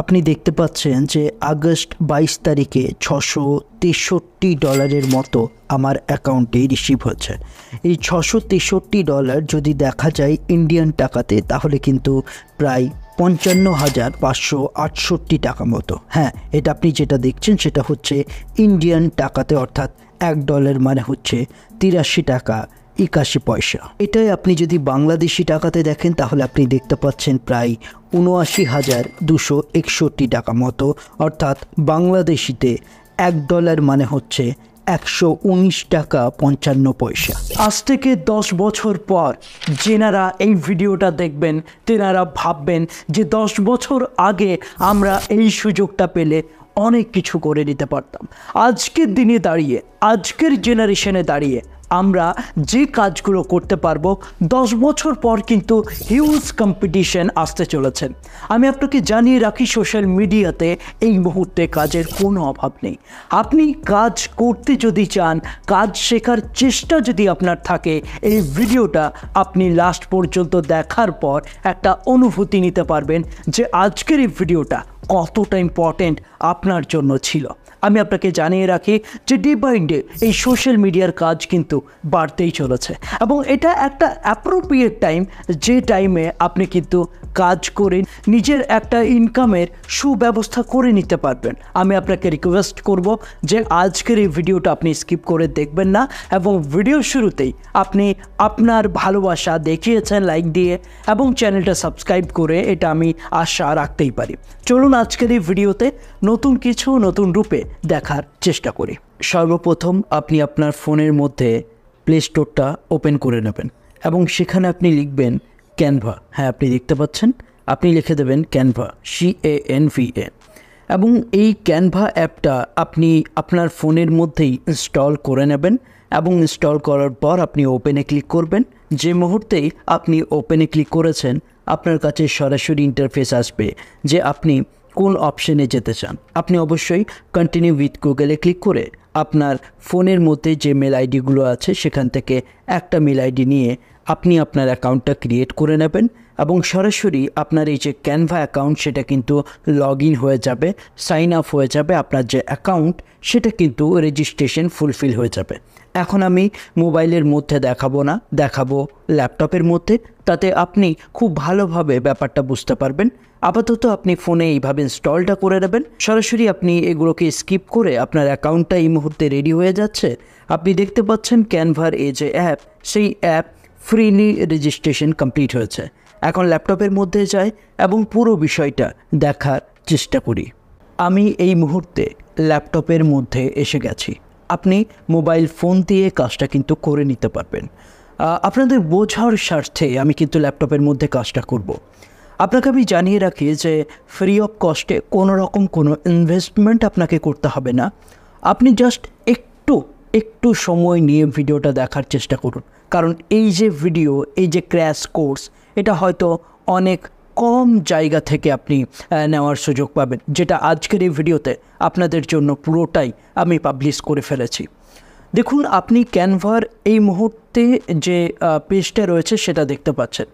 আপনি দেখতে পাচ্ছেন যে আগস্ট 22 তারিখে $663 মতো আমার অ্যাকাউন্টে রিসিভ হচ্ছে। এই $663 যদি দেখা যায় ইন্ডিয়ান টাকাতে তাহলে কিন্তু প্রায় 55,568 টাকা মতো। হ্যাঁ, এটা আপনি যেটা দেখছেন সেটা হচ্ছে ইন্ডিয়ান টাকাতে, অর্থাৎ $1 মানে হচ্ছে 83 টাকা 81 পয়সা। এটাই আপনি যদি বাংলাদেশি টাকাতে দেখেন তাহলে আপনি দেখতে পাচ্ছেন প্রায় 79,261 টাকা মতো, অর্থাৎ বাংলাদেশিতে $1 মানে হচ্ছে 119 টাকা 55 পয়সা। আজ থেকে 10 বছর পর যেনারা এই ভিডিওটা দেখবেন তেনারা ভাববেন যে 10 বছর আগে আমরা এই সুযোগটা পেলে অনেক কিছু করে নিতে পারতাম। আজকের দিনে দাঁড়িয়ে, আজকের জেনারেশনে দাঁড়িয়ে আমরা যে কাজগুলো করতে পারবো 10 বছর পর কিন্তু হিউজ কম্পিটিশন আসতে চলেছে। আমি আপনাকে জানিয়ে রাখি, সোশ্যাল মিডিয়াতে এই মুহূর্তে কাজের কোনো অভাব নেই। আপনি কাজ করতে যদি চান, কাজ শেখার চেষ্টা যদি আপনার থাকে, এই ভিডিওটা আপনি লাস্ট পর্যন্ত দেখার পর একটা অনুভূতি নিতে পারবেন যে আজকের এই ভিডিওটা কতটা ইম্পর্টেন্ট আপনার জন্য ছিল। আমি আপনাকে জানিয়ে রাখি যে ডে বাই ডে এই সোশ্যাল মিডিয়ার কাজ কিন্তু বাড়তেই চলেছে এবং এটা একটা অ্যাপ্রোপ্রিয়েট টাইম, যে টাইমে আপনি কিন্তু কাজ করে নিজের একটা ইনকামের সুব্যবস্থা করে নিতে পারবেন। আমি আপনাকে রিকোয়েস্ট করব যে আজকের এই ভিডিওটা আপনি স্কিপ করে দেখবেন না এবং ভিডিও শুরুতেই আপনি আপনার ভালোবাসা দেখিয়েছেন লাইক দিয়ে এবং চ্যানেলটা সাবস্ক্রাইব করে, এটা আমি আশা রাখতেই পারি। চলুন আজকের এই ভিডিওতে নতুন কিছু নতুন রূপে দেখার চেষ্টা করি। সর্বপ্রথম আপনি আপনার ফোনের মধ্যে প্লে স্টোরটা ওপেন করে নেবেন এবং সেখানে আপনি লিখবেন ক্যানভা। হ্যাঁ, আপনি দেখতে পাচ্ছেন, আপনি লিখে দেবেন ক্যানভা, CANVA, এবং এই ক্যানভা অ্যাপটা আপনি আপনার ফোনের মধ্যেই ইনস্টল করে নেবেন এবং ইনস্টল করার পর আপনি ওপেনে ক্লিক করবেন। যে মুহূর্তেই আপনি ওপেনে ক্লিক করেছেন আপনার কাছে সরাসরি ইন্টারফেস আসবে যে আপনি কোন অপশনে যেতে চান। আপনি অবশ্যই কন্টিনিউ উইথ গুগলে ক্লিক করে আপনার ফোনের মধ্যে যে মেল আইডিগুলো আছে সেখান থেকে একটা মেল আইডি নিয়ে আপনি আপনার অ্যাকাউন্টটা ক্রিয়েট করে নেবেন এবং সরাসরি আপনার এই যে ক্যানভা অ্যাকাউন্ট সেটা কিন্তু লগ ইন হয়ে যাবে, সাইন আপ হয়ে যাবে। আপনার যে অ্যাকাউন্ট সেটা কিন্তু রেজিস্ট্রেশন ফুলফিল হয়ে যাবে। এখন আমি মোবাইলের মধ্যে দেখাবো না, দেখাবো ল্যাপটপের মধ্যে, তাতে আপনি খুব ভালোভাবে ব্যাপারটা বুঝতে পারবেন। আপাতত আপনি ফোনে এইভাবে ইনস্টলটা করে নেবেন। সরাসরি আপনি এগুলোকে স্কিপ করে আপনার অ্যাকাউন্টটা এই মুহূর্তে রেডি হয়ে যাচ্ছে। আপনি দেখতে পাচ্ছেন ক্যানভার এই যে অ্যাপ, সেই অ্যাপ ফ্রিলি রেজিস্ট্রেশন কমপ্লিট হয়েছে। এখন ল্যাপটপের মধ্যে যাই এবং পুরো বিষয়টা দেখার চেষ্টা করি। আমি এই মুহূর্তে ল্যাপটপের মধ্যে এসে গেছি। আপনি মোবাইল ফোন দিয়ে কাজটা কিন্তু করে নিতে পারবেন। আপনাদের বোঝার স্বার্থে আমি কিন্তু ল্যাপটপের মধ্যে কাজটা করব। আপনাকে আমি জানিয়ে রাখি যে ফ্রি অফ কস্টে কোনো রকম কোনো ইনভেস্টমেন্ট আপনাকে করতে হবে না। আপনি জাস্ট একটু সময় নিয়ে ভিডিওটা দেখার চেষ্টা করুন, কারণ এই যে ভিডিও, এই যে ক্র্যাশ কোর্স, এটা হয়তো অনেক কম জায়গা থেকে আপনি নেওয়ার সুযোগ পাবেন, যেটা আজকের এই ভিডিওতে আপনাদের জন্য পুরোটাই আমি পাবলিশ করে ফেলেছি। দেখুন, আপনি ক্যানভার এই মুহূর্তে যে পেজটা রয়েছে সেটা দেখতে পাচ্ছেন।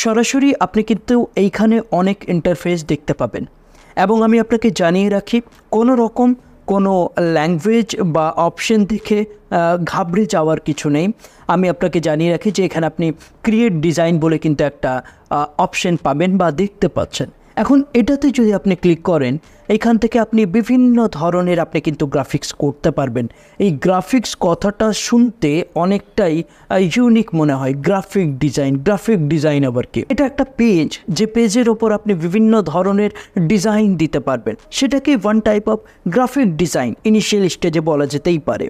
সরাসরি আপনি কিন্তু এইখানে অনেক ইন্টারফেস দেখতে পাবেন এবং আমি আপনাকে জানিয়ে রাখি কোনো ল্যাঙ্গুয়েজ বা অপশন দেখে ঘাবড়ে যাওয়ার কিছু নেই। আমি আপনাকে জানিয়ে রাখি যে এখানে আপনি ক্রিয়েট ডিজাইন বলে কিন্তু একটা অপশন পাবেন বা দেখতে পাচ্ছেন। এখন এটাতে যদি আপনি ক্লিক করেন, এখান থেকে আপনি বিভিন্ন ধরনের আপনি কিন্তু গ্রাফিক্স করতে পারবেন। এই গ্রাফিক্স কথাটা শুনতে অনেকটাই ইউনিক মনে হয়। গ্রাফিক ডিজাইন আবার কি? এটা একটা পেজ, যে পেজের ওপর আপনি বিভিন্ন ধরনের ডিজাইন দিতে পারবেন। সেটাকে one type of graphic design initial স্টেজে বলা যেতেই পারে।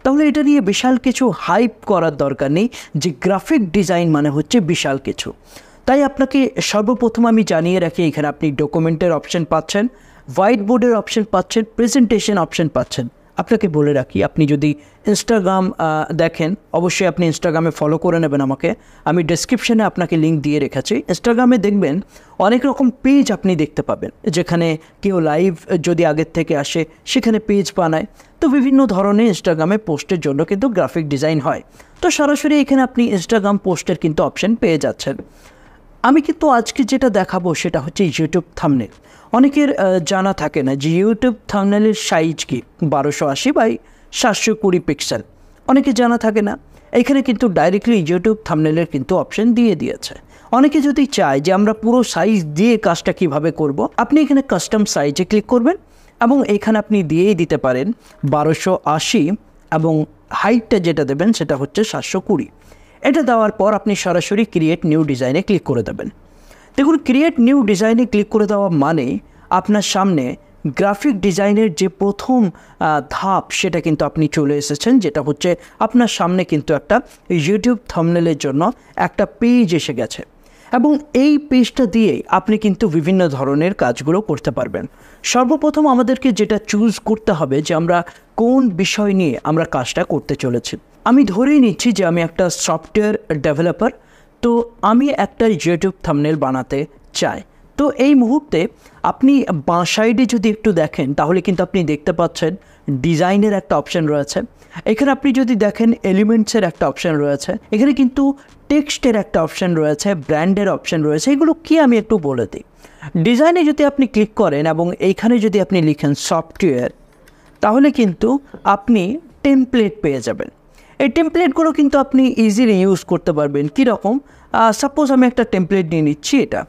তাহলে এটা নিয়ে বিশাল কিছু হাইপ করার দরকার নেই যে গ্রাফিক ডিজাইন মানে হচ্ছে বিশাল কিছু। তাই আপনাকে সর্বপ্রথম আমি জানিয়ে রাখি, এখানে আপনি ডকুমেন্টের অপশন পাচ্ছেন, হোয়াইট বোর্ডের অপশন পাচ্ছেন, প্রেজেন্টেশন অপশন পাচ্ছেন। আপনাকে বলে রাখি, আপনি যদি ইনস্টাগ্রাম দেখেন, অবশ্যই আপনি ইনস্টাগ্রামে ফলো করে নেবেন আমাকে। আমি ডেসক্রিপশনে আপনাকে লিঙ্ক দিয়ে রেখেছি। ইনস্টাগ্রামে দেখবেন অনেক রকম পেজ আপনি দেখতে পাবেন, যেখানে কেউ লাইভ যদি আগের থেকে আসে সেখানে পেজ বানায়। তো বিভিন্ন ধরনের ইনস্টাগ্রামে পোস্টের জন্য কিন্তু গ্রাফিক ডিজাইন হয়। তো সরাসরি এখানে আপনি ইনস্টাগ্রাম পোস্টের কিন্তু অপশন পেয়ে যাচ্ছেন। আমি কিন্তু আজকে যেটা দেখাবো সেটা হচ্ছে ইউটিউব থাম্বনেল। অনেকের জানা থাকে না যে ইউটিউব থাম্বনেলের সাইজ কি 1280 বাই 720 পিক্সেল, অনেকে জানা থাকে না। এখানে কিন্তু ডাইরেক্টলি ইউটিউব থাম্বনেলের কিন্তু অপশন দিয়ে দিয়েছে। অনেকে যদি চায় যে আমরা পুরো সাইজ দিয়ে কাজটা কিভাবে করব, আপনি এখানে কাস্টম সাইজে ক্লিক করবেন এবং এখানে আপনি দিয়েই দিতে পারেন 1280 এবং হাইটটা যেটা দেবেন সেটা হচ্ছে 720। এটা দেওয়ার পর আপনি সরাসরি ক্রিয়েট নিউ ডিজাইনে ক্লিক করে দেবেন। দেখুন, ক্রিয়েট নিউ ডিজাইনে ক্লিক করে দেওয়া মানে আপনার সামনে গ্রাফিক ডিজাইনের যে প্রথম ধাপ সেটা কিন্তু আপনি চলে এসেছেন, যেটা হচ্ছে আপনার সামনে কিন্তু একটা ইউটিউব থাম্বনেলের জন্য একটা পেজ এসে গেছে এবং এই পেজটা দিয়েই আপনি কিন্তু বিভিন্ন ধরনের কাজগুলো করতে পারবেন। সর্বপ্রথম আমাদেরকে যেটা চুজ করতে হবে যে আমরা কোন বিষয় নিয়ে আমরা কাজটা করতে চলেছি। আমি ধরেই নিচ্ছি যে আমি একটা সফটওয়্যার ডেভেলপার, তো আমি একটা ইউটিউব থাম্বনেল বানাতে চাই। তো এই মুহূর্তে আপনি বাঁ সাইডে যদি একটু দেখেন তাহলে কিন্তু আপনি দেখতে পাচ্ছেন ডিজাইনের একটা অপশান রয়েছে। এখানে আপনি যদি দেখেন এলিমেন্টসের একটা অপশান রয়েছে, এখানে কিন্তু টেক্সটের একটা অপশান রয়েছে, ব্র্যান্ডের অপশান রয়েছে। এগুলো কি আমি একটু বলে দিই। ডিজাইনে যদি আপনি ক্লিক করেন এবং এইখানে যদি আপনি লিখেন সফটওয়্যার, তাহলে কিন্তু আপনি টেমপ্লেট পেয়ে যাবেন। এই টেমপ্লেটগুলো কিন্তু আপনি ইজিলি ইউজ করতে পারবেন। কীরকম? সাপোজ আমি একটা টেমপ্লেট নিয়ে নিচ্ছি এটা।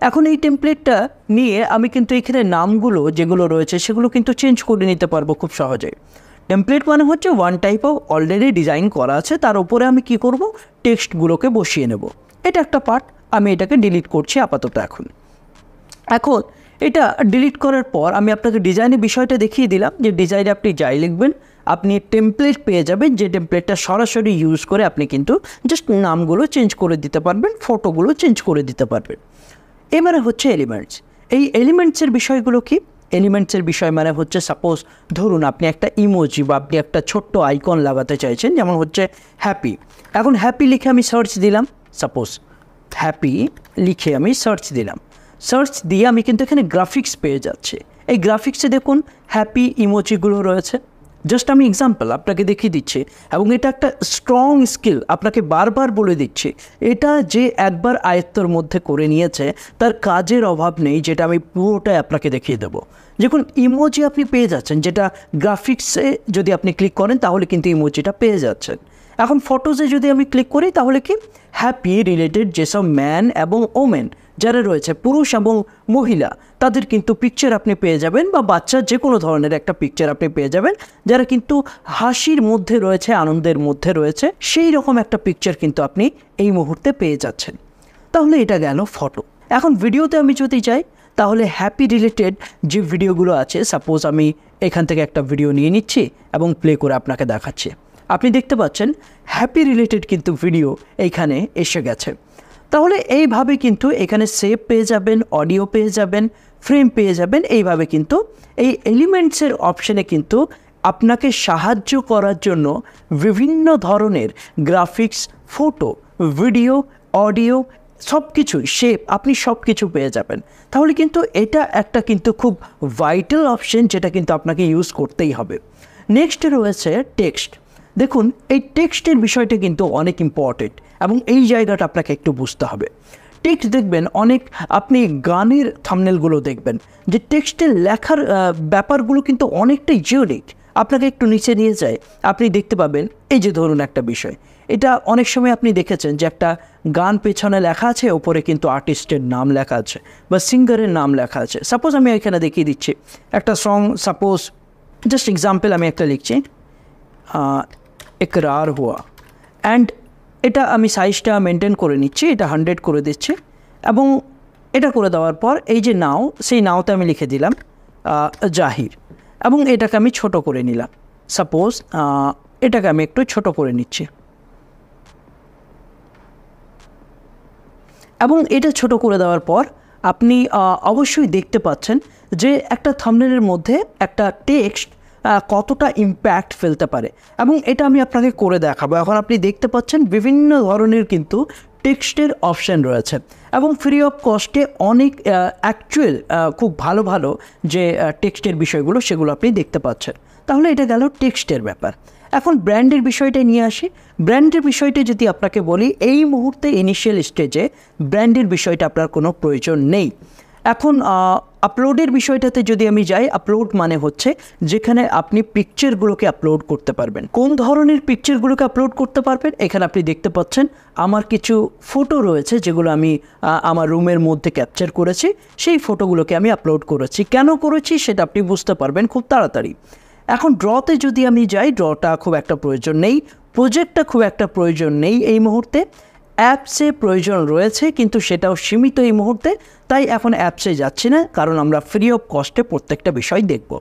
এখন এই টেমপ্লেটটা নিয়ে আমি কিন্তু এখানে নামগুলো যেগুলো রয়েছে সেগুলো কিন্তু চেঞ্জ করে নিতে পারবো খুব সহজেই। টেমপ্লেট মানে হচ্ছে one type of already design করা আছে, তার উপরে আমি কি করব, টেক্সটগুলোকে বসিয়ে নেব। এটা একটা পার্ট, আমি এটাকে ডিলিট করছি আপাতত। এখন এটা ডিলিট করার পর আমি আপনাকে ডিজাইনের বিষয়টা দেখিয়ে দিলাম যে ডিজাইনে আপনি যাই লিখবেন আপনি টেমপ্লেট পেয়ে যাবেন, যে টেমপ্লেটটা সরাসরি ইউজ করে আপনি কিন্তু জাস্ট নামগুলো চেঞ্জ করে দিতে পারবেন, ফটোগুলো চেঞ্জ করে দিতে পারবেন। এবারে হচ্ছে এলিমেন্টস। এই এলিমেন্টসের বিষয়গুলো কি? এলিমেন্টসের বিষয় মানে হচ্ছে সাপোজ ধরুন আপনি একটা ইমোজি বা আপনি একটা ছোট্ট আইকন লাগাতে চাইছেন, যেমন হচ্ছে হ্যাপি। এখন হ্যাপি লিখে আমি সার্চ দিলাম, সাপোজ হ্যাপি লিখে আমি সার্চ দিলাম। সার্চ দিয়ে আমি কিন্তু এখানে গ্রাফিক্স পেয়ে যাচ্ছি। এই গ্রাফিক্সে দেখুন হ্যাপি ইমোজিগুলো রয়েছে। জাস্ট আমি এক্সাম্পল আপনাকে দেখিয়ে দিচ্ছি এবং এটা একটা স্ট্রং স্কিল, আপনাকে বারবার বলে দিচ্ছি। এটা যে একবার আয়ত্তর মধ্যে করে নিয়েছে তার কাজের অভাব নেই, যেটা আমি পুরোটাই আপনাকে দেখিয়ে দেবো। দেখুন ইমোজি আপনি পেয়ে যাচ্ছেন, যেটা গ্রাফিক্সে যদি আপনি ক্লিক করেন তাহলে কিন্তু ইমোজিটা পেয়ে যাচ্ছেন। এখন ফটোজে যদি আমি ক্লিক করি তাহলে কি হ্যাপি রিলেটেড যেসব ম্যান এবং ওমেন যারা রয়েছে, পুরুষ এবং মহিলা, তাদের কিন্তু পিকচার আপনি পেয়ে যাবেন, বা বাচ্চার যে কোনো ধরনের একটা পিকচার আপনি পেয়ে যাবেন যারা কিন্তু হাসির মধ্যে রয়েছে, আনন্দের মধ্যে রয়েছে, সেই রকম একটা পিকচার কিন্তু আপনি এই মুহূর্তে পেয়ে যাচ্ছেন। তাহলে এটা গেল ফটো। এখন ভিডিওতে আমি যদি যাই তাহলে হ্যাপি রিলেটেড যে ভিডিওগুলো আছে, সাপোজ আমি এখান থেকে একটা ভিডিও নিয়ে নিচ্ছি এবং প্লে করে আপনাকে দেখাচ্ছি। আপনি দেখতে পাচ্ছেন হ্যাপি রিলেটেড কিন্তু ভিডিও এইখানে এসে গেছে। তাহলে এইভাবে কিন্তু এখানে সেভ পেয়ে যাবেন, অডিও পেয়ে যাবেন, ফ্রেম পেয়ে যাবেন। এইভাবে কিন্তু এই এলিমেন্টসের অপশানে কিন্তু আপনাকে সাহায্য করার জন্য বিভিন্ন ধরনের গ্রাফিক্স, ফটো, ভিডিও, অডিও সব কিছু, শেপ, আপনি সব কিছু পেয়ে যাবেন। তাহলে কিন্তু এটা একটা কিন্তু খুব ভাইটাল অপশন, যেটা কিন্তু আপনাকে ইউজ করতেই হবে। নেক্সট রয়েছে টেক্সট। দেখুন এই টেক্সটের বিষয়টা কিন্তু অনেক ইম্পর্টেন্ট এবং এই জায়গাটা আপনাকে একটু বুঝতে হবে। টেক্সট দেখবেন অনেক, আপনি গানের থাম্বনেলগুলো দেখবেন যে টেক্সটের লেখার ব্যাপারগুলো কিন্তু অনেকটাই ইউনিক। আপনাকে একটু নিচে নিয়ে যায়, আপনি দেখতে পাবেন এই যে ধরুন একটা বিষয়, এটা অনেক সময় আপনি দেখেছেন যে একটা গান পেছনে লেখা আছে, ওপরে কিন্তু আর্টিস্টের নাম লেখা আছে বা সিঙ্গারের নাম লেখা আছে। সাপোজ আমি এখানে দেখিয়ে দিচ্ছি একটা সং, সাপোজ জাস্ট এক্সাম্পল আমি একটা লিখছি একরার হুয়া, অ্যান্ড এটা আমি সাইজটা মেনটেন করে নিচ্ছি, এটা 100 করে দিচ্ছি এবং এটা করে দেওয়ার পর এই যে নাও, সেই নাওতে আমি লিখে দিলাম জাহির এবং এটাকে আমি ছোট করে নিলাম। সাপোজ এটাকে আমি একটু ছোট করে নিচ্ছি এবং এটা ছোট করে দেওয়ার পর আপনি অবশ্যই দেখতে পাচ্ছেন যে একটা থাম্বনেলের মধ্যে একটা টেক্সট কতটা ইম্প্যাক্ট ফেলতে পারে এবং এটা আমি আপনাকে করে দেখাবো। এখন আপনি দেখতে পাচ্ছেন বিভিন্ন ধরনের কিন্তু টেক্সটের অপশান রয়েছে এবং ফ্রি অফ কস্টে অনেক অ্যাকচুয়াল খুব ভালো ভালো যে টেক্সটের বিষয়গুলো সেগুলো আপনি দেখতে পাচ্ছেন। তাহলে এটা গেল টেক্সটের ব্যাপার। এখন ব্র্যান্ডের বিষয়টা নিয়ে আসি। ব্র্যান্ডের বিষয়টা যদি আপনাকে বলি, এই মুহূর্তে ইনিশিয়াল স্টেজে ব্র্যান্ডের বিষয়টা আপনার কোনো প্রয়োজন নেই। এখন আপলোডের বিষয়টাতে যদি আমি যাই, আপলোড মানে হচ্ছে যেখানে আপনি পিকচারগুলোকে আপলোড করতে পারবেন। কোন ধরনের পিকচারগুলোকে আপলোড করতে পারবেন? এখানে আপনি দেখতে পাচ্ছেন আমার কিছু ফটো রয়েছে যেগুলো আমি আমার রুমের মধ্যে ক্যাপচার করেছি। সেই ফটোগুলোকে আমি আপলোড করেছি। কেন করেছি সেটা আপনি বুঝতে পারবেন খুব তাড়াতাড়ি। এখন ড্রতে যদি আমি যাই, ড্রটা খুব একটা প্রয়োজন নেই, প্রজেক্টটা খুব একটা প্রয়োজন নেই এই মুহূর্তে। অ্যাপসে প্রয়োজন রয়েছে কিন্তু সেটাও সীমিত এই মুহূর্তে, তাই এখন অ্যাপসে যাচ্ছি না, কারণ আমরা ফ্রি অফ কস্টে প্রত্যেকটা বিষয় দেখব।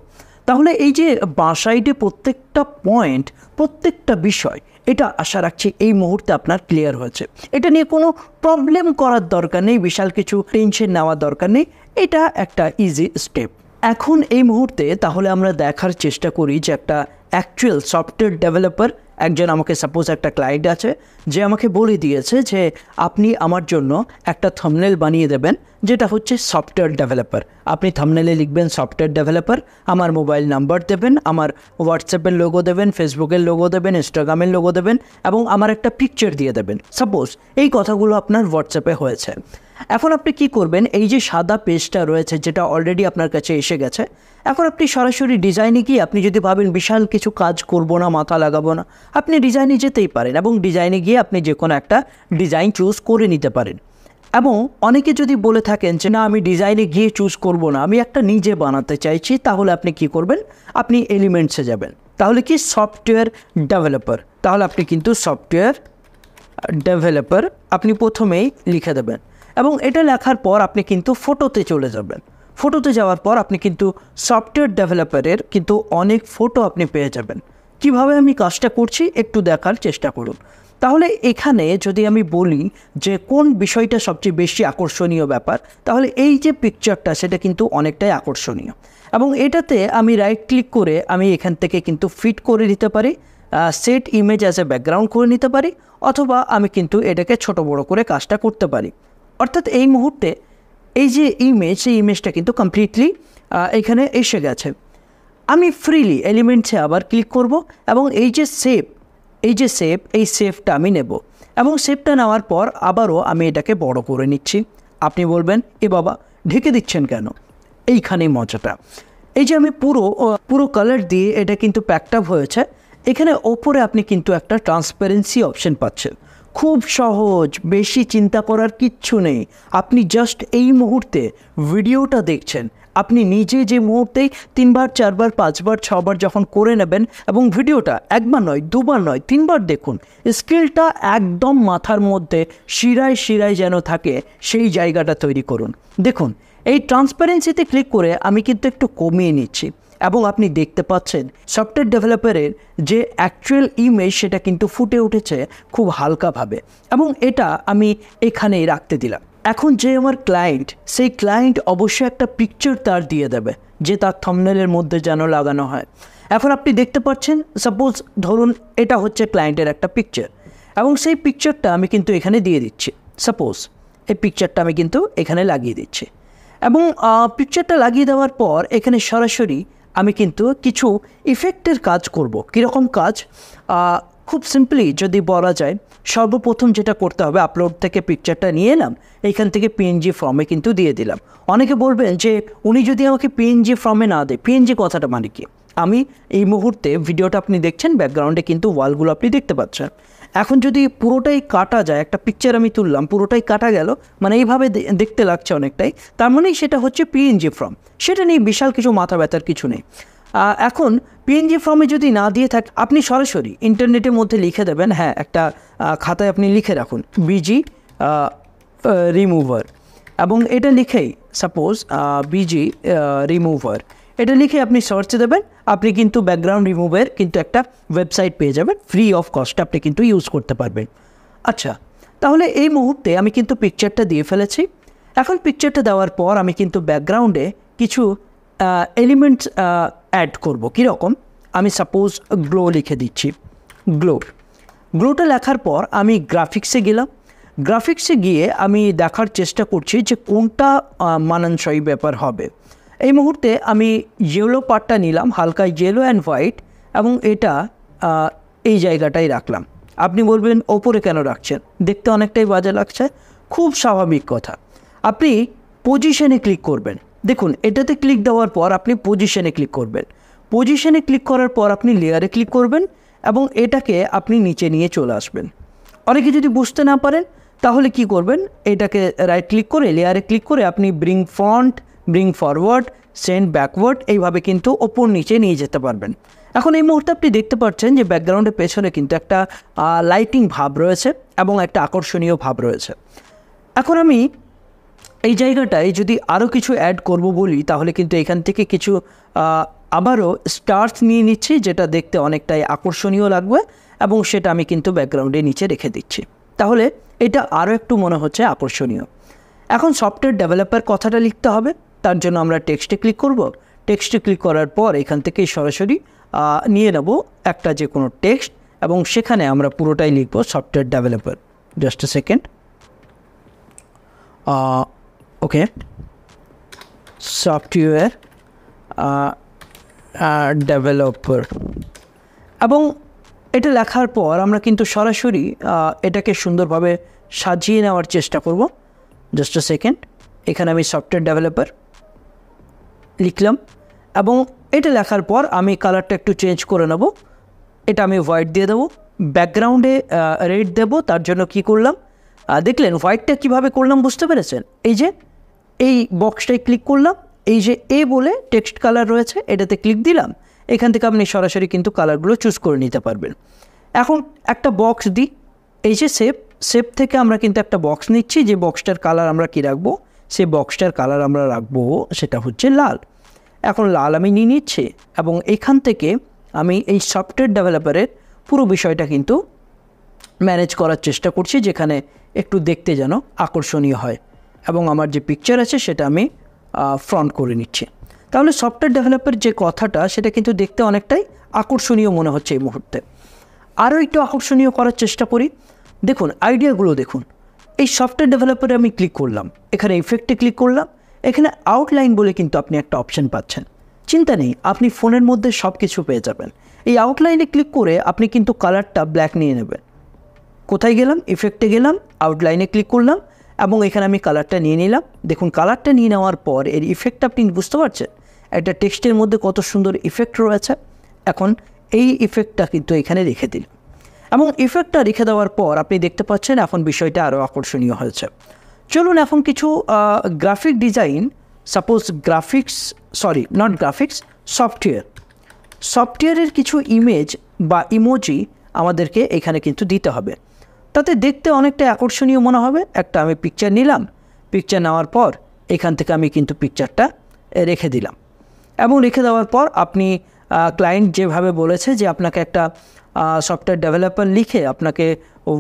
তাহলে এই যে বাঁ সাইডে প্রত্যেকটা পয়েন্ট, প্রত্যেকটা বিষয়, এটা আশা রাখছি এই মুহূর্তে আপনার ক্লিয়ার হয়েছে। এটা নিয়ে কোনো প্রবলেম করার দরকার নেই, বিশাল কিছু টেনশন নেওয়ার দরকার নেই, এটা একটা ইজি স্টেপ। এখন এই মুহূর্তে তাহলে আমরা দেখার চেষ্টা করি যে একটা অ্যাকচুয়াল সফটওয়্যার ডেভেলপার, একজন আমাকে সাপোজ একটা ক্লায়েন্ট আছে যে আমাকে বলে দিয়েছে যে আপনি আমার জন্য একটা থাম্বনেল বানিয়ে দেবেন যেটা হচ্ছে সফটওয়্যার ডেভেলপার। আপনি থাম্বনেলে লিখবেন সফটওয়্যার ডেভেলপার, আমার মোবাইল নাম্বার দেবেন, আমার হোয়াটসঅ্যাপের লোগো দেবেন, ফেসবুকের লোগো দেবেন, ইনস্টাগ্রামের লোগো দেবেন এবং আমার একটা পিকচার দিয়ে দেবেন। সাপোজ এই কথাগুলো আপনার হোয়াটসঅ্যাপে হয়েছে। এখন আপনি কি করবেন, এই যে সাদা পেজটা রয়েছে যেটা অলরেডি আপনার কাছে এসে গেছে, এখন আপনি সরাসরি ডিজাইনে গিয়ে, আপনি যদি ভাবেন বিশাল কিছু কাজ করব না, মাথা লাগাবো না, আপনি ডিজাইনে যেতেই পারেন এবং ডিজাইনে গিয়ে আপনি যে কোনো একটা ডিজাইন চুজ করে নিতে পারেন। এবং অনেকে যদি বলে থাকেন যে না আমি ডিজাইনে গিয়ে চুজ করব না, আমি একটা নিজে বানাতে চাইছি, তাহলে আপনি কি করবেন, আপনি এলিমেন্টসে যাবেন। তাহলে কি সফটওয়্যার ডেভেলপার, তাহলে আপনি কিন্তু সফটওয়্যার ডেভেলপার আপনি প্রথমেই লিখে দেবেন এবং এটা লেখার পর আপনি কিন্তু ফটোতে চলে যাবেন। ফটোতে যাওয়ার পর আপনি কিন্তু সফটওয়্যার ডেভেলপারের কিন্তু অনেক ফটো আপনি পেয়ে যাবেন। কিভাবে আমি কাজটা করছি একটু দেখার চেষ্টা করুন। তাহলে এখানে যদি আমি বলি যে কোন বিষয়টা সবচেয়ে বেশি আকর্ষণীয় ব্যাপার, তাহলে এই যে পিকচারটা সেটা কিন্তু অনেকটাই আকর্ষণীয় এবং এটাতে আমি রাইট ক্লিক করে আমি এখান থেকে কিন্তু ফিট করে নিতে পারি, set image as a background করে নিতে পারি, অথবা আমি কিন্তু এটাকে ছোট বড় করে কাজটা করতে পারি। অর্থাৎ এই মুহূর্তে এই যে ইমেজ, সেই ইমেজটা কিন্তু কমপ্লিটলি এখানে এসে গেছে। আমি ফ্রিলি এলিমেন্টসে আবার ক্লিক করব এবং এই যে সেভ, এই সেভটা আমি নেব এবং সেভটা নেওয়ার পর আবারও আমি এটাকে বড় করে নিচ্ছি। আপনি বলবেন এ বাবা ঢেকে দিচ্ছেন কেন? এইখানেই মজাটা। এই যে আমি পুরো কালার দিয়ে এটা কিন্তু প্যাকড আপ হয়েছে। এখানে ওপরে আপনি কিন্তু একটা ট্রান্সপারেন্সি অপশন পাচ্ছেন। খুব সহজ, বেশি চিন্তা করার কিচ্ছু নেই। আপনি জাস্ট এই মুহূর্তে ভিডিওটা দেখছেন, আপনি নিজে যে মুহূর্তেই 3 বার 4 বার 5 বার 6 বার যখন করে নেবেন এবং ভিডিওটা একবার নয়, দুবার নয়, 3 বার দেখুন, স্কিলটা একদম মাথার মধ্যে শিরায় শিরায় যেন থাকে সেই জায়গাটা তৈরি করুন। দেখুন এই ট্রান্সপারেন্সিতে ক্লিক করে আমি কিন্তু একটু কমিয়ে নিচ্ছি এবং আপনি দেখতে পাচ্ছেন সফটওয়্যার ডেভেলপারের যে অ্যাকচুয়াল ইমেজ সেটা কিন্তু ফুটে উঠেছে খুব হালকাভাবে এবং এটা আমি এখানেই রাখতে দিলাম। এখন যে আমার ক্লায়েন্ট, সেই ক্লায়েন্ট অবশ্যই একটা পিকচার তার দিয়ে দেবে যে তার থাম্বনেলের মধ্যে যেন লাগানো হয়। এখন আপনি দেখতে পাচ্ছেন, সাপোজ ধরুন এটা হচ্ছে ক্লায়েন্টের একটা পিকচার এবং সেই পিকচারটা আমি কিন্তু এখানে দিয়ে দিচ্ছি। সাপোজ এই পিকচারটা আমি কিন্তু এখানে লাগিয়ে দিচ্ছি এবং পিকচারটা লাগিয়ে দেওয়ার পর এখানে সরাসরি আমি কিন্তু কিছু ইফেক্টের কাজ করব। কীরকম কাজ? খুব সিম্পলি যদি বলা যায়, সর্বপ্রথম যেটা করতে হবে, আপলোড থেকে পিকচারটা নিয়ে এলাম, এইখান থেকে পিএনজি ফর্মে কিন্তু দিয়ে দিলাম। অনেকে বলবেন যে উনি যদি আমাকে পিএনজি ফর্মে না দেয়, পিএনজি কথাটা মানে কি? আমি এই মুহূর্তে ভিডিওটা আপনি দেখছেন, ব্যাকগ্রাউন্ডে কিন্তু ওয়ালগুলো আপনি দেখতে পাচ্ছেন। এখন যদি পুরোটাই কাটা যায়, একটা পিকচার আমি তুললাম, পুরোটাই কাটা গেল, মানে এইভাবে দেখতে লাগছে অনেকটাই, তার মানেই সেটা হচ্ছে পিএনজি ফর্ম। সেটা নিয়ে বিশাল কিছু মাথা ব্যথার কিছু নেই। এখন পিএনজি ফর্মে যদি না দিয়ে থাকে, আপনি সরাসরি ইন্টারনেটের মধ্যে লিখে দেবেন, হ্যাঁ একটা খাতায় আপনি লিখে রাখুন বিজি রিমুভার এবং এটা লিখেই সাপোজ বিজি রিমুভার, এটা লিখে আপনি সার্চে দেবেন, আপনি কিন্তু ব্যাকগ্রাউন্ড রিমুভের কিন্তু একটা ওয়েবসাইট পেয়ে যাবেন, ফ্রি অফ কস্ট আপনি কিন্তু ইউজ করতে পারবেন। আচ্ছা, তাহলে এই মুহূর্তে আমি কিন্তু পিকচারটা দিয়ে ফেলেছি। এখন পিকচারটা দেওয়ার পর আমি কিন্তু ব্যাকগ্রাউন্ডে কিছু এলিমেন্টস অ্যাড করব। কীরকম? আমি সাপোজ গ্লো লিখে দিচ্ছি, গ্লোটা লেখার পর আমি গ্রাফিক্সে গেলাম। গ্রাফিক্সে গিয়ে আমি দেখার চেষ্টা করছি যে কোনটা মানানসই ব্যাপার হবে। এই মুহূর্তে আমি ইয়েলো পার্টটা নিলাম, হালকা ইয়েলো অ্যান্ড হোয়াইট, এবং এটা এই জায়গাটাই রাখলাম। আপনি বলবেন ওপরে কেন রাখছেন, দেখতে অনেকটাই বাজে লাগছে। খুব স্বাভাবিক কথা, আপনি পজিশনে ক্লিক করবেন। দেখুন, এটাতে ক্লিক দেওয়ার পর আপনি পজিশনে ক্লিক করবেন। পজিশনে ক্লিক করার পর আপনি লেয়ারে ক্লিক করবেন এবং এটাকে আপনি নিচে নিয়ে চলে আসবেন। অনেকে যদি বুঝতে না পারেন তাহলে কি করবেন, এটাকে রাইট ক্লিক করে লেয়ারে ক্লিক করে আপনি bring front, bring forward, send backward এইভাবে কিন্তু ওপর নিচে নিয়ে যেতে পারবেন। এখন এই মুহূর্তে আপনি দেখতে পাচ্ছেন যে ব্যাকগ্রাউন্ডের পেছনে কিন্তু একটা লাইটিং ভাব রয়েছে এবং একটা আকর্ষণীয় ভাব রয়েছে। এখন আমি এই জায়গাটায় যদি আরও কিছু অ্যাড করব বলি তাহলে কিন্তু এখান থেকে কিছু আবারও স্টার্স নিয়ে নিচ্ছি, যেটা দেখতে অনেকটাই আকর্ষণীয় লাগবে এবং সেটা আমি কিন্তু ব্যাকগ্রাউন্ডে নিচে রেখে দিচ্ছি। তাহলে এটা আরও একটু মনে হচ্ছে আকর্ষণীয়। এখন সফটওয়্যার ডেভেলপার কথাটা লিখতে হবে, তার জন্য আমরা টেক্সটে ক্লিক করব। টেক্সটে ক্লিক করার পর এখান থেকে সরাসরি নিয়ে নেব একটা যে কোনো টেক্সট এবং সেখানে আমরা পুরোটাই লিখব software developer. Just a second. Okay, software developer, এবং এটা লেখার পর আমরা কিন্তু সরাসরি এটাকে সুন্দরভাবে সাজিয়ে নেওয়ার চেষ্টা করব। Just a second. এখানে আমি সফটওয়্যার ডেভেলপার লিখলাম এবং এটা লেখার পর আমি কালারটা একটু চেঞ্জ করে নেব। এটা আমি হোয়াইট দিয়ে দেবো, ব্যাকগ্রাউন্ডে রেড দেব। তার জন্য কি করলাম দেখলেন, হোয়াইটটা কিভাবে করলাম বুঝতে পেরেছেন? এই যে এই বক্সটায় ক্লিক করলাম, এই যে এ বলে টেক্সট কালার রয়েছে এটাতে ক্লিক দিলাম। এখান থেকে আপনি সরাসরি কিন্তু কালারগুলো চুজ করে নিতে পারবেন। এখন একটা বক্স দিই, এই যে শেপ থেকে আমরা কিন্তু একটা বক্স নিচ্ছি, যে বক্সটার কালার আমরা কী রাখবো, সেই বক্সটার কালার আমরা রাখবো সেটা হচ্ছে লাল। এখন লাল আমি নিয়ে নিচ্ছি এবং এখান থেকে আমি এই সফটওয়্যার ডেভেলপারের পুরো বিষয়টা কিন্তু ম্যানেজ করার চেষ্টা করছি, যেখানে একটু দেখতে যেন আকর্ষণীয় হয় এবং আমার যে পিকচার আছে সেটা আমি ফ্রন্ট করে নিচ্ছি। তাহলে সফটওয়্যার ডেভেলপার যে কথাটা সেটা কিন্তু দেখতে অনেকটাই আকর্ষণীয় মনে হচ্ছে এই মুহূর্তে। আরও একটু আকর্ষণীয় করার চেষ্টা করি। দেখুন আইডিয়াগুলো দেখুন। এই সফটওয়্যার ডেভেলপারে আমি ক্লিক করলাম, এখানে ইফেক্টে ক্লিক করলাম, এখানে আউটলাইন বলে কিন্তু আপনি একটা অপশান পাচ্ছেন। চিন্তা নেই, আপনি ফোনের মধ্যে সব কিছু পেয়ে যাবেন। এই আউটলাইনে ক্লিক করে আপনি কিন্তু কালারটা ব্ল্যাক নিয়ে নেবেন। কোথায় গেলাম, ইফেক্টে গেলাম, আউটলাইনে ক্লিক করলাম এবং এখানে আমি কালারটা নিয়ে নিলাম। দেখুন কালারটা নিয়ে নেওয়ার পর এর ইফেক্টটা আপনি বুঝতে পারছেন, একটা টেক্সটের মধ্যে কত সুন্দর ইফেক্ট রয়েছে। এখন এই ইফেক্টটা কিন্তু এখানে রেখে দিলাম এবং ইফেক্টটা রেখে দেওয়ার পর আপনি দেখতে পাচ্ছেন এখন বিষয়টা আরও আকর্ষণীয় হয়েছে। চলুন এখন কিছু গ্রাফিক ডিজাইন, সাপোজ সফটওয়্যারের কিছু ইমেজ বা ইমোজি আমাদেরকে এখানে কিন্তু দিতে হবে, তাতে দেখতে অনেকটা আকর্ষণীয় মনে হবে। একটা আমি পিকচার নিলাম, পিকচার নেওয়ার পর এখান থেকে আমি কিন্তু পিকচারটা রেখে দিলাম এবং রেখে দেওয়ার পর আপনি ক্লায়েন্ট যেভাবে বলেছে যে আপনাকে একটা সফটওয়্যার ডেভেলপার লিখে আপনাকে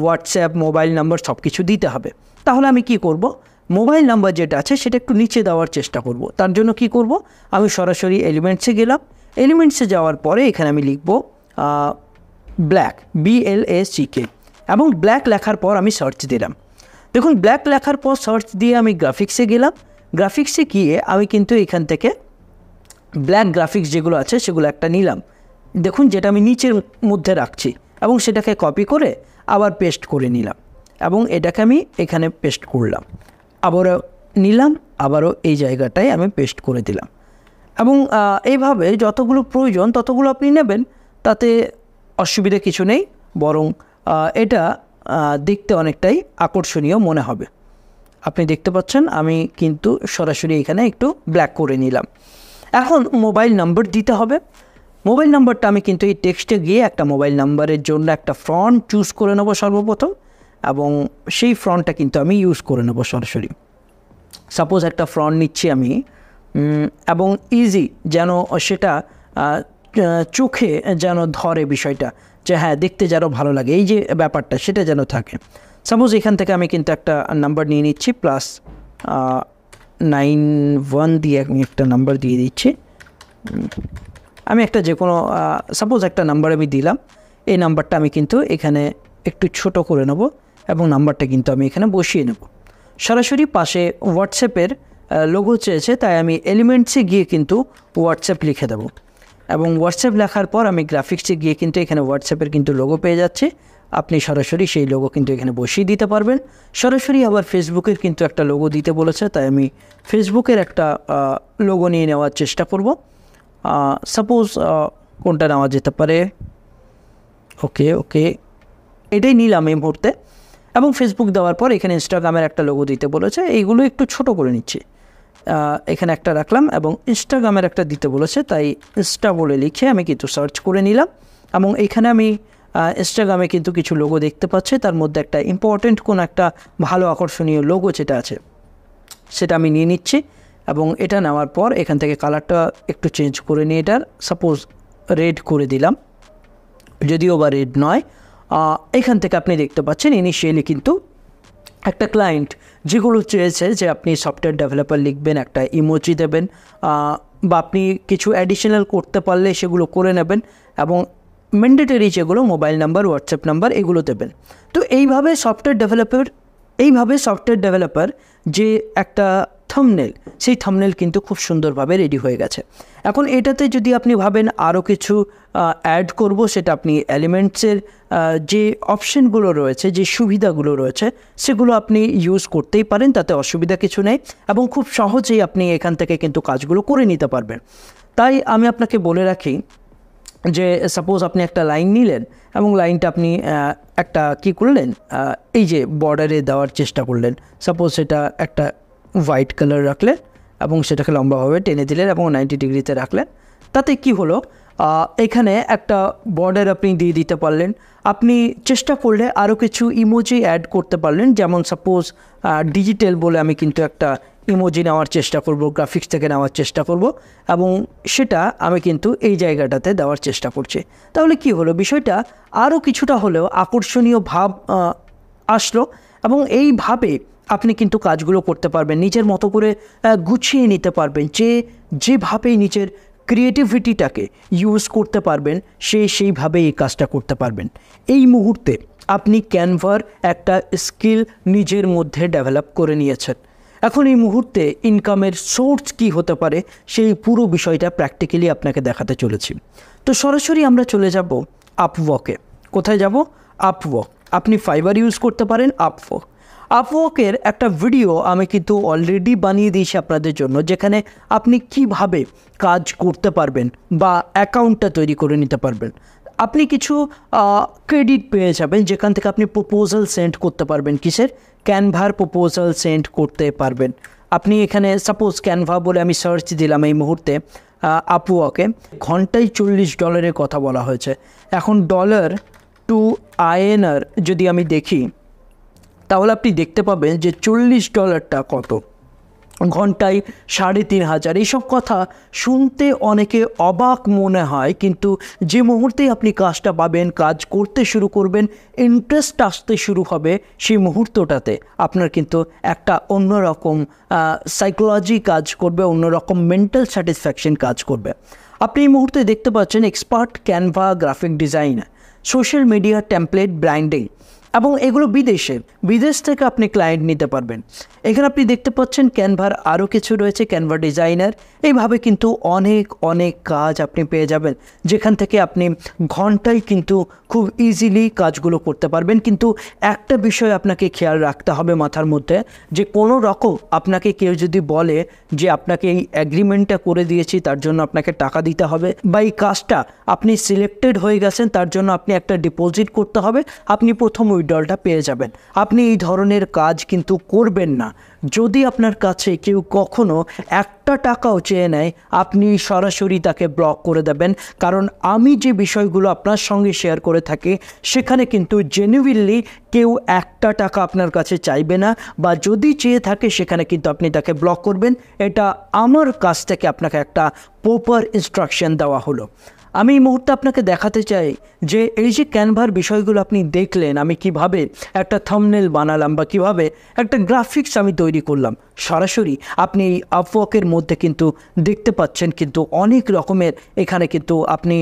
হোয়াটসঅ্যাপ, মোবাইল নাম্বার সব কিছু দিতে হবে। তাহলে আমি কি করব, মোবাইল নাম্বার যেটা আছে সেটা একটু নিচে দেওয়ার চেষ্টা করব। তার জন্য কি করব, আমি সরাসরি এলিমেন্টসে গেলাম। এলিমেন্টসে যাওয়ার পরে এখানে আমি লিখব ব্ল্যাক, BLACK, এবং ব্ল্যাক লেখার পর আমি সার্চ দিলাম। দেখুন ব্ল্যাক লেখার পর সার্চ দিয়ে আমি গ্রাফিক্সে গেলাম। গ্রাফিক্সে গিয়ে আমি কিন্তু এখান থেকে ব্ল্যাক গ্রাফিক্স যেগুলো আছে সেগুলো একটা নিলাম। দেখুন যেটা আমি নিচের মধ্যে রাখছি এবং সেটাকে কপি করে আবার পেস্ট করে নিলাম এবং এটাকে আমি এখানে পেস্ট করলাম, আবারও নিলাম, আবারও এই জায়গাটায় আমি পেস্ট করে দিলাম এবং এইভাবে যতগুলো প্রয়োজন ততগুলো আপনি নেবেন, তাতে অসুবিধা কিছু নেই, বরং এটা দেখতে অনেকটাই আকর্ষণীয় মনে হবে। আপনি দেখতে পাচ্ছেন আমি কিন্তু সরাসরি এখানে একটু ব্ল্যাক করে নিলাম। এখন মোবাইল নাম্বার দিতে হবে। মোবাইল নাম্বারটা আমি কিন্তু এই টেক্সটে গিয়ে একটা মোবাইল নাম্বারের জন্য একটা ফন্ট চুজ করে নেব সর্বপ্রথম এবং সেই ফন্টটা কিন্তু আমি ইউজ করে নেব সরাসরি। সাপোজ একটা ফন্ট নিচ্ছি আমি এবং ইজি যেন সেটা চোখে যেন ধরে বিষয়টা, যে হ্যাঁ দেখতে যেন ভালো লাগে, এই যে ব্যাপারটা সেটা যেন থাকে। সাপোজ এখান থেকে আমি কিন্তু একটা নাম্বার নিয়ে নিচ্ছি, +91 দিয়ে আমি একটা নাম্বার দিয়ে দিচ্ছি। আমি একটা যে কোনো সাপোজ একটা নাম্বার আমি দিলাম, এই নাম্বারটা আমি কিন্তু এখানে একটু ছোট করে নেব এবং নাম্বারটা কিন্তু আমি এখানে বসিয়ে নেব। সরাসরি পাশে হোয়াটসঅ্যাপের লোগো চেয়েছে, তাই আমি এলিমেন্টসে গিয়ে কিন্তু হোয়াটসঅ্যাপ লিখে দেবো এবং হোয়াটসঅ্যাপ লেখার পর আমি গ্রাফিক্সে গিয়ে কিন্তু এখানে হোয়াটসঅ্যাপের কিন্তু লোগো পেয়ে যাচ্ছে। আপনি সরাসরি সেই লোগো কিন্তু এখানে বসিয়ে দিতে পারবেন। সরাসরি আবার ফেসবুকের কিন্তু একটা লোগো দিতে বলেছে, তাই আমি ফেসবুকের একটা লোগো নিয়ে নেওয়ার চেষ্টা করব। সাপোজ কোনটা নেওয়া যেতে পারে, ওকে এটাই নিলাম এই মুহূর্তে। এবং ফেসবুক দেওয়ার পর এখানে ইনস্টাগ্রামের একটা লোগো দিতে বলেছে, এইগুলো একটু ছোট করে নিচ্ছি। এখানে একটা রাখলাম এবং ইনস্টাগ্রামের একটা দিতে বলেছে, তাই ইনস্টা বলে লিখে আমি কিন্তু সার্চ করে নিলাম এবং এখানে আমি ইনস্টাগ্রামে কিন্তু কিছু লোগো দেখতে পাচ্ছি। তার মধ্যে একটা ইম্পর্টেন্ট কোনো একটা ভালো আকর্ষণীয় লোগো যেটা আছে সেটা আমি নিয়ে নিচ্ছি এবং এটা নেওয়ার পর এখান থেকে কালারটা একটু চেঞ্জ করে নিয়ে এটার সাপোজ রেড করে দিলাম, যদিও বা রেড নয়। এখান থেকে আপনি দেখতে পাচ্ছেন ইনিশিয়ালি কিন্তু একটা ক্লায়েন্ট যেগুলো চেয়েছে যে আপনি সফটওয়্যার ডেভেলপার লিখবেন, একটা ইমোজি দেবেন বা আপনি কিছু অ্যাডিশনাল করতে পারলে সেগুলো করে নেবেন এবং ম্যান্ডেটরি যেগুলো মোবাইল নাম্বার, হোয়াটসঅ্যাপ নাম্বার এগুলো দেবেন। তো এইভাবে সফটওয়্যার ডেভেলপার যে একটা থাম্বনেল, সেই থাম্বনেল কিন্তু খুব সুন্দরভাবে রেডি হয়ে গেছে। এখন এটাতে যদি আপনি ভাবেন আরও কিছু অ্যাড করব, সেটা আপনি এলিমেন্টসের যে অপশানগুলো রয়েছে, যে সুবিধাগুলো রয়েছে সেগুলো আপনি ইউজ করতেই পারেন, তাতে অসুবিধা কিছু নেই এবং খুব সহজেই আপনি এখান থেকে কিন্তু কাজগুলো করে নিতে পারবেন। তাই আমি আপনাকে বলে রাখি যে সাপোজ আপনি একটা লাইন নিলেন এবং লাইনটা আপনি একটা কী করলেন, এই যে বর্ডারে দেওয়ার চেষ্টা করলেন। সাপোজ সেটা একটা হোয়াইট কালার রাখলেন এবং সেটাকে লম্বাভাবে টেনে দিলেন এবং 90 ডিগ্রিতে রাখলেন। তাতে কি হলো, এখানে একটা বর্ডার আপনি দিয়ে দিতে পারলেন। আপনি চেষ্টা করলে আরও কিছু ইমোজি অ্যাড করতে পারলেন, যেমন সাপোজ ডিজিটাল বলে আমি কিন্তু একটা ইমোজি নেওয়ার চেষ্টা করব, গ্রাফিক্স থেকে নেওয়ার চেষ্টা করব এবং সেটা আমি কিন্তু এই জায়গাটাতে দেওয়ার চেষ্টা করছি। তাহলে কি হলো, বিষয়টা আরও কিছুটা হলেও আকর্ষণীয় ভাব আসলো এবং এইভাবে আপনি কিন্তু কাজগুলো করতে পারবেন, নিজের মতো করে গুছিয়ে নিতে পারবেন। যেভাবেই নিজের ক্রিয়েটিভিটিটাকে ইউজ করতে পারবেন সেইভাবেই এই কাজটা করতে পারবেন। এই মুহূর্তে আপনি ক্যানভার একটা স্কিল নিজের মধ্যে ডেভেলপ করে নিয়েছেন। এখন এই মুহূর্তে ইনকামের সোর্স কী হতে পারে সেই পুরো বিষয়টা প্র্যাকটিক্যালি আপনাকে দেখাতে চলেছি। তো সরাসরি আমরা চলে যাব আপওয়ার্কে। কোথায় যাব? আপওয়ার্ক। আপনি ফাইবার ইউজ করতে পারেন, আপওয়ার্কের একটা ভিডিও আমি কিন্তু অলরেডি বানিয়ে দিয়েছি আপনাদের জন্য, যেখানে আপনি কিভাবে কাজ করতে পারবেন বা অ্যাকাউন্টটা তৈরি করে নিতে পারবেন। আপনি কিছু ক্রেডিট পেয়ে যাবেন, যেখান থেকে আপনি প্রপোজাল সেন্ড করতে পারবেন। কিসের? ক্যানভার প্রপোজাল সেন্ড করতে পারবেন। আপনি এখানে সাপোজ ক্যানভা বলে আমি সার্চ দিলাম এই মুহূর্তে আপওয়ার্কে, ঘন্টায় $40 কথা বলা হয়েছে। এখন ডলার টু INR যদি আমি দেখি, তাহলে আপনি দেখতে পাবেন যে $40 কত, ঘন্টায় 3500। এইসব কথা শুনতে অনেকে অবাক মনে হয়, কিন্তু যে মুহূর্তেই আপনি কাজটা পাবেন, কাজ করতে শুরু করবেন, ইন্টারেস্ট আসতে শুরু হবে, সেই মুহূর্তটাতে আপনার কিন্তু একটা অন্যরকম সাইকোলজি কাজ করবে, অন্যরকম মেন্টাল স্যাটিসফ্যাকশন কাজ করবে। আপনি এই মুহূর্তে দেখতে পাচ্ছেন expert Canva graphic design, social media template branding এবং এগুলো বিদেশ থেকে আপনি ক্লায়েন্ট নিতে পারবেন। এখানে আপনি দেখতে পাচ্ছেন ক্যানভার আরও কিছু রয়েছে, ক্যানভা ডিজাইনার। এইভাবে কিন্তু অনেক কাজ আপনি পেয়ে যাবেন, যেখান থেকে আপনি ঘন্টায় কিন্তু খুব ইজিলি কাজগুলো করতে পারবেন। কিন্তু একটা বিষয় আপনাকে খেয়াল রাখতে হবে মাথার মধ্যে, যে কোনো রকম আপনাকে কেউ যদি বলে যে আপনাকে এই অ্যাগ্রিমেন্টটা করে দিয়েছি, তার জন্য আপনাকে টাকা দিতে হবে, বা এই কাজটা আপনি সিলেক্টেড হয়ে গেছেন, তার জন্য আপনি একটা ডিপোজিট করতে হবে, আপনি প্রথম উইথড্রলটা পেয়ে যাবেন। আপনি এই ধরনের কাজ কিন্তু করবেন না। যদি আপনার কাছে কেউ কখনো একটা টাকাও চেয়ে নেয়, আপনি সরাসরি তাকে ব্লক করে দেবেন। কারণ আমি যে বিষয়গুলো আপনার সঙ্গে শেয়ার করে থাকি, সেখানে কিন্তু জেনুইনলি কেউ একটা টাকা আপনার কাছে চাইবে না, বা যদি চেয়ে থাকে সেখানে কিন্তু আপনি তাকে ব্লক করবেন। এটা আমার কাছ থেকে আপনাকে একটা প্রপার ইনস্ট্রাকশন দেওয়া হলো। আমি এই মুহূর্তে আপনাকে দেখাতে চাই যে এই যে ক্যানভার বিষয়গুলো আপনি দেখলেন, আমি কিভাবে একটা থাম্বনেল বানালাম বা কিভাবে একটা গ্রাফিক্স আমি তৈরি করলাম। সরাসরি আপনি এই আপওয়ার্কের মধ্যে কিন্তু দেখতে পাচ্ছেন কিন্তু অনেক রকমের এখানে কিন্তু আপনি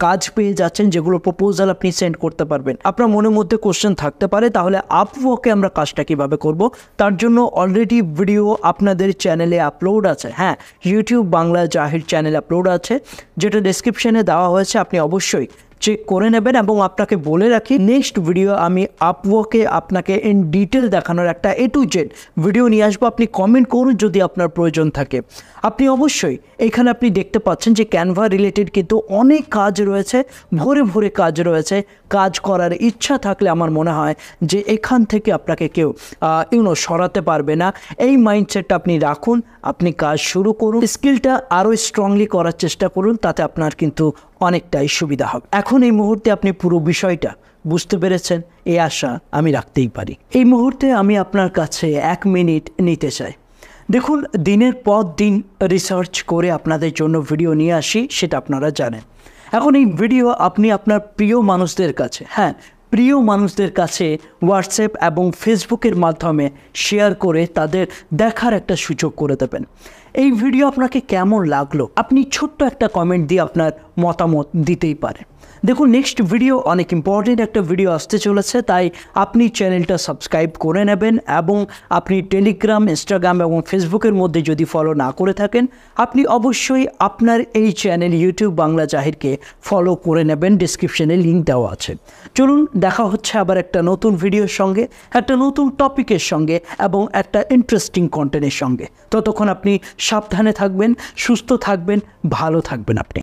কাজ পেয়ে যাচ্ছেন, যেগুলো প্রপোজাল আপনি সেন্ড করতে পারবেন। আপনার মনের মধ্যে কোশ্চেন থাকতে পারে তাহলে আপওয়ার্কে আমরা কাজটা কীভাবে করব, তার জন্য অলরেডি ভিডিও আপনাদের চ্যানেলে আপলোড আছে। হ্যাঁ, ইউটিউব বাংলা জাহির চ্যানেলে আপলোড আছে, যেটা ডেসক্রিপশনে দেওয়া হয়েছে, আপনি অবশ্যই চেক করে নেবেন। এবং আপনাকে বলে রাখি, নেক্সট ভিডিও আমি আপওয়ার্কে আপনাকে ইন ডিটেল দেখানোর একটা A to Z ভিডিও নিয়ে আসবো। আপনি কমেন্ট করুন যদি আপনার প্রয়োজন থাকে। আপনি অবশ্যই এখানে আপনি দেখতে পাচ্ছেন যে ক্যানভা রিলেটেড কিন্তু অনেক কাজ রয়েছে, ভরে ভরে কাজ রয়েছে। কাজ করার ইচ্ছা থাকলে আমার মনে হয় যে এখান থেকে আপনাকে কেউ সরাতে পারবে না। এই মাইন্ডসেটটা আপনি রাখুন, আপনি কাজ শুরু করুন, স্কিলটা আরও স্ট্রংলি করার চেষ্টা করুন, তাতে আপনার কিন্তু অনেকটাই সুবিধা হবে। এখন এই মুহূর্তে আপনি পুরো বিষয়টা বুঝতে পেরেছেন, এই আশা আমি রাখতেই পারি। এই মুহূর্তে আমি আপনার কাছে 1 মিনিট নিতে চাই। দেখুন, দিনের পর দিন রিসার্চ করে আপনাদের জন্য ভিডিও নিয়ে আসি, সেটা আপনারা জানেন। এখন এই ভিডিও আপনি আপনার প্রিয় মানুষদের কাছে, হ্যাঁ প্রিয় মানুষদের কাছে হোয়াটসঅ্যাপ এবং ফেসবুকের মাধ্যমে শেয়ার করে তাদের দেখার একটা সুযোগ করে দেবেন। এই ভিডিও আপনাকে কেমন লাগলো আপনি ছোট্ট একটা কমেন্ট দিয়ে আপনার মতামত দিতেই পারেন। দেখুন, নেক্সট ভিডিও অনেক ইম্পর্টেন্ট একটা ভিডিও আসতে চলেছে, তাই আপনি চ্যানেলটা সাবস্ক্রাইব করে নেবেন। এবং আপনি টেলিগ্রাম, ইনস্টাগ্রাম এবং ফেসবুকের মধ্যে যদি ফলো না করে থাকেন, আপনি অবশ্যই আপনার এই চ্যানেল ইউটিউব বাংলা জাহিরকে ফলো করে নেবেন, ডিসক্রিপশনে লিঙ্ক দেওয়া আছে। চলুন, দেখা হচ্ছে আবার একটা নতুন ভিডিওর সঙ্গে, একটা নতুন টপিকের সঙ্গে এবং একটা ইন্টারেস্টিং কন্টেন্টের সঙ্গে। ততক্ষণ আপনি সাবধানে থাকবেন, সুস্থ থাকবেন, ভালো থাকবেন আপনি।